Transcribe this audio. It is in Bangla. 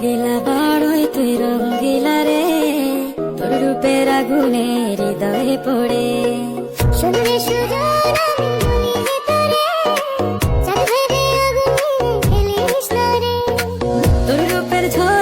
রঙ্গিলা বড়ই তুই রঙ্গিলা রে, তোর রূপের আগুনে হৃদয়ে পড়ে। শুনলে সুজন আমি বলি তোরে, চাঁদ ভেবে আগুনে খেলিস না রে। তোর রূপের ঝড়